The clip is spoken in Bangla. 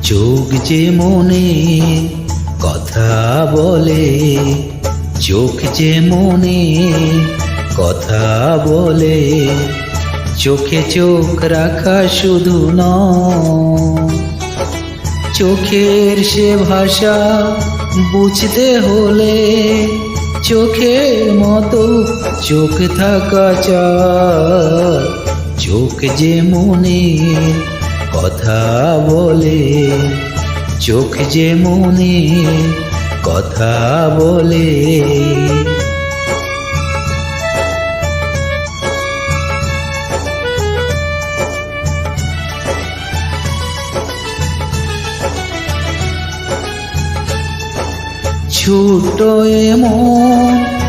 চোখ যে মনে কথা বলে, চোখ যে মনে কথা বলে, চোখে চোখ রাখা শুধু নয়, চোখের সে ভাষা বুঝতে হলে চোখের মতো চোখ থাকা চাই। চোখ যে মনে কথা বলে, চোখ যে মনে কথা বলে। ছোট এমন